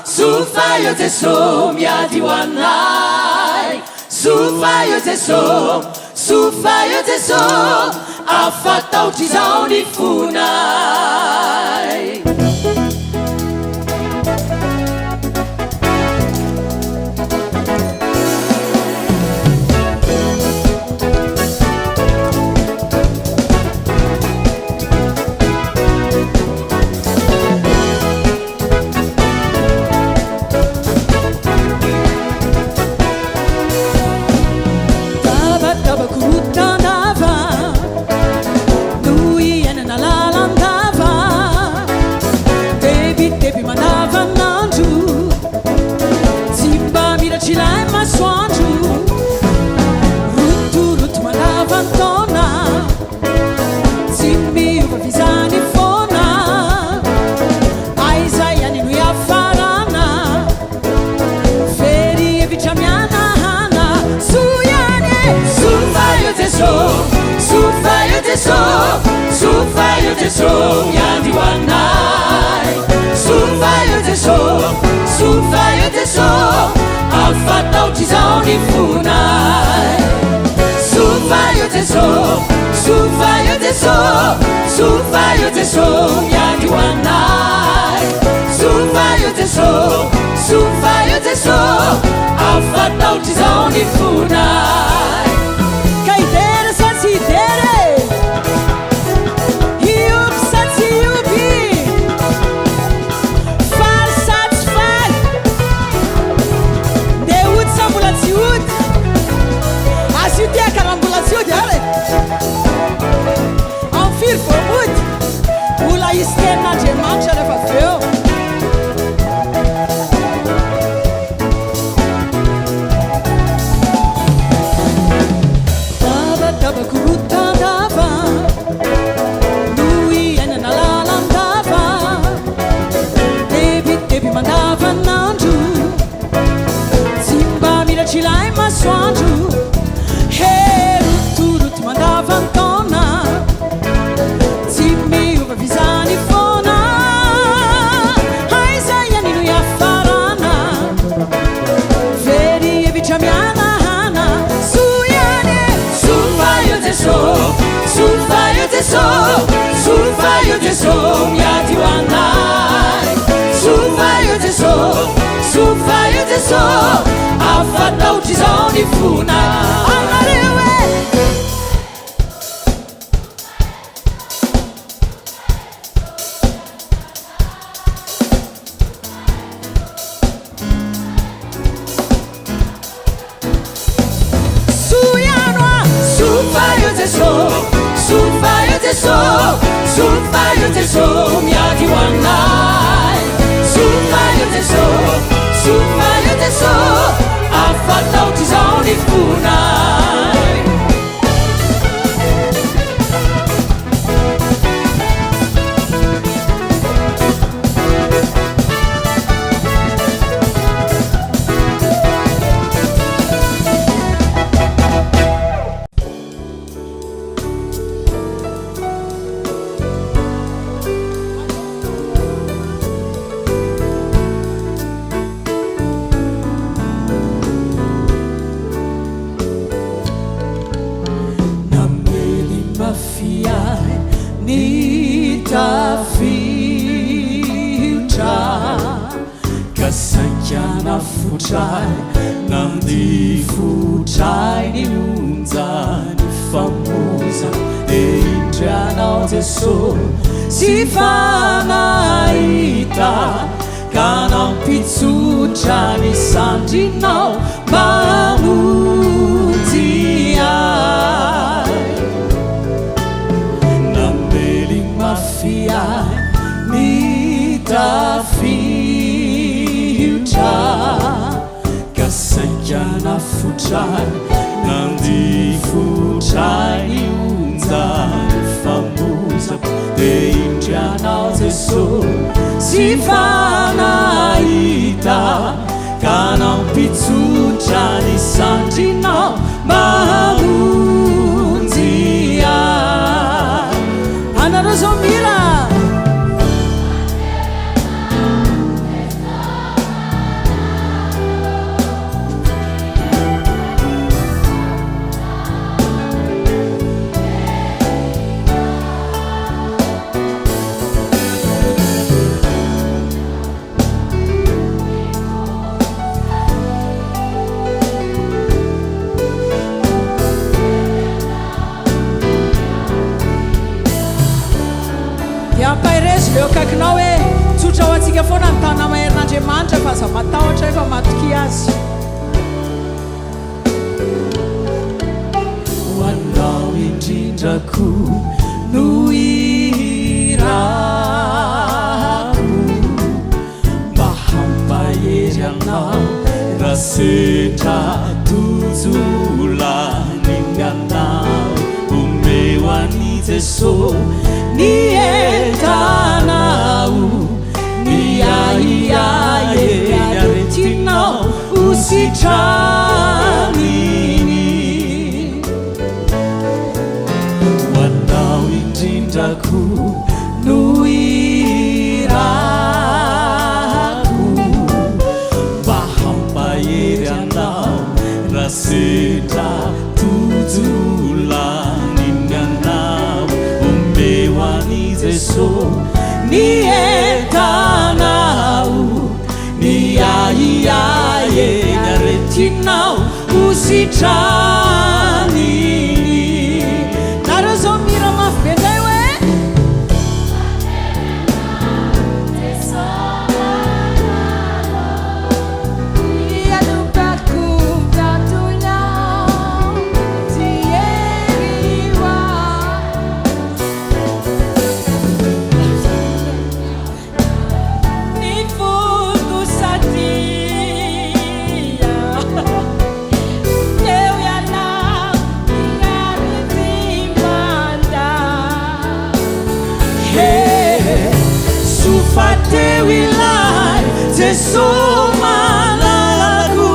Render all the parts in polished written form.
Sufayo Jesu miadi wanai Sufayo Jesu afata utizao nifunai Sufayo Jesu miadi wanai Sufayo Jesu afata utizao nifunai Sufayo Jesu miadi wanai Sufayo Jesu afata utizao nifunai Kaidere satidere Istena de mancha de fafeu Taba kuruta dava Lui ena nalalam dava Debi mandava nanju Simba mira cilai maswanju Rut mandava antona Vizani fona Haizaya ninu ya farana Veri e vichamiana hana Suyane Sufayo Jesu miadi wanai Sufayo Jesu afata utizao nifunai Amarewe Sufayo Jesu miadi wanai Sufayo Jesu afata utizao nifunai Kasankana futrai Nandi futrai Nilunza Nifamuza Entrianao Jesu Sifanaita Kanao pitsutra Nisandrinao Mamundiai Nambeling mafiai Nitafiutra Kasankana futrai Nandi futrai Niunza Nifamuza Entrianao Jesu Sifanaita Kanao pitsutra Nisandrinao Mamundiai Anarozomira no irako mahampahery anao raha setra tojolany anao omeo ani Jesosy ny entanao ny aiae aretinao ho sitraniny ho anao indrindrako no irako mba hampahery anao raha setra tojolany anao omeo ani Jesosy ny entanao ny aiae aretinao ho sitraniny nareo zao mira mafy be ndray hoe teu ilai Jesosy malaku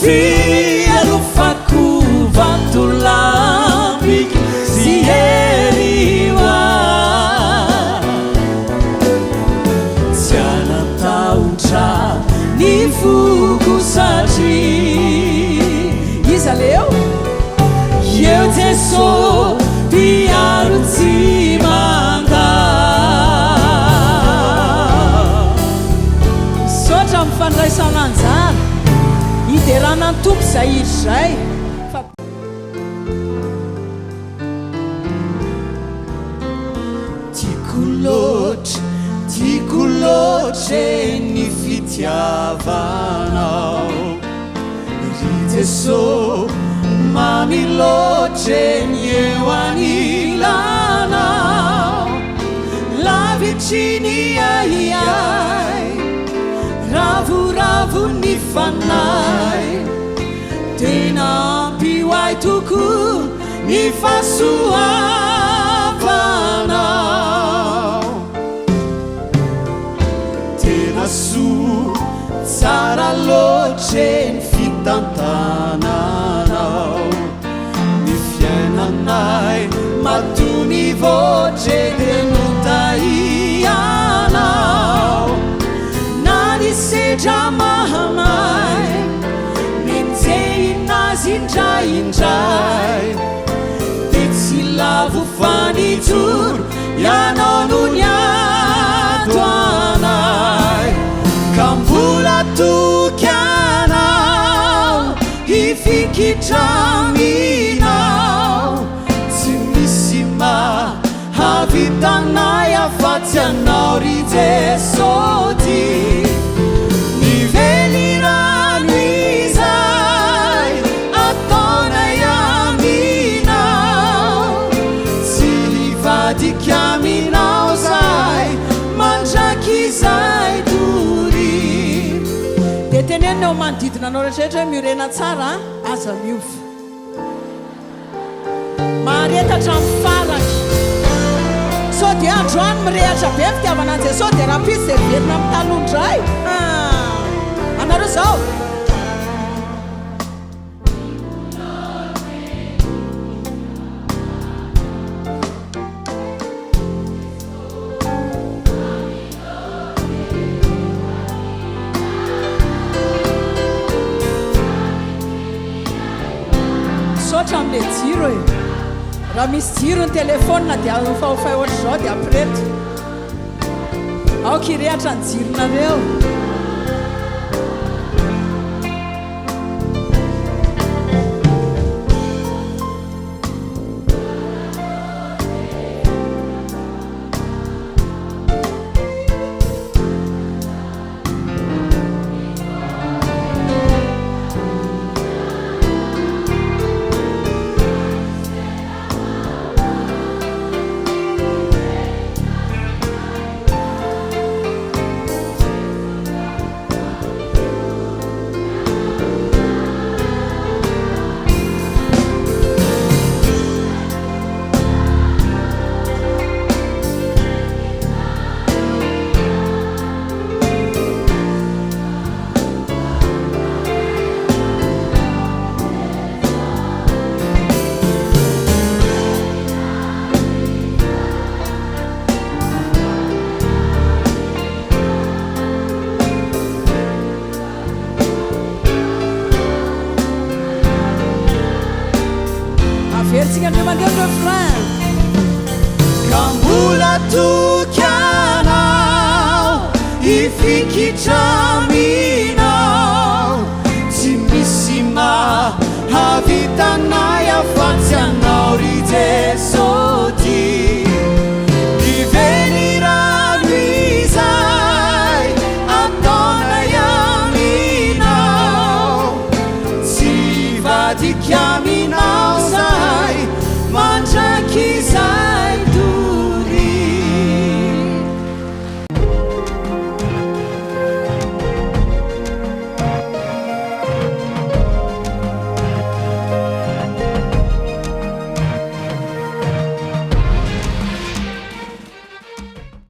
via lufaku vatulambik siheriwa tiana tautra ni fuku satri iza leo eu Jesosy piaru timanga mifandraisana anjara hiderana ny tompo izay iry zay tiako loatra ny fitiavanao ry Jesosy mamy loatra ny eo anilanao lavitriny aiai ravoravo ny fanay tena ampihoay toko ny fahasoavanao tena soa tsara loatra ny fitantananao ny fiainanay matony voatra dia notaianao sedra mahamay ninjehinazy indraindray de tsy lavo fanijoro ianao no ny ato anay ka mbola toky anao hifikitraminao tsy misy mahavitanay afatsy anao ry Jesosy nivelirano izay ataonay aminao tsy hivadika aminao zay mandraky izay tory de tenenao manodidina anao rehetrarehetra hoe miorena tsara aza miova maharetatra amin'ny faraky so dia androany mirehatra be fitiavana an Jesosy dia raha pisy zay verina amin'ny talondray anareo zao sotra amin'le jiro e raha misy jiro ny telefôna dia fahofay ohatra zao dia apreto aoka irehatra ny jironareo tsika andreo mandeha amin'ny refrain ka mbola tokanao ifikitraminao tsy misy mahavitanay afatsy anao ry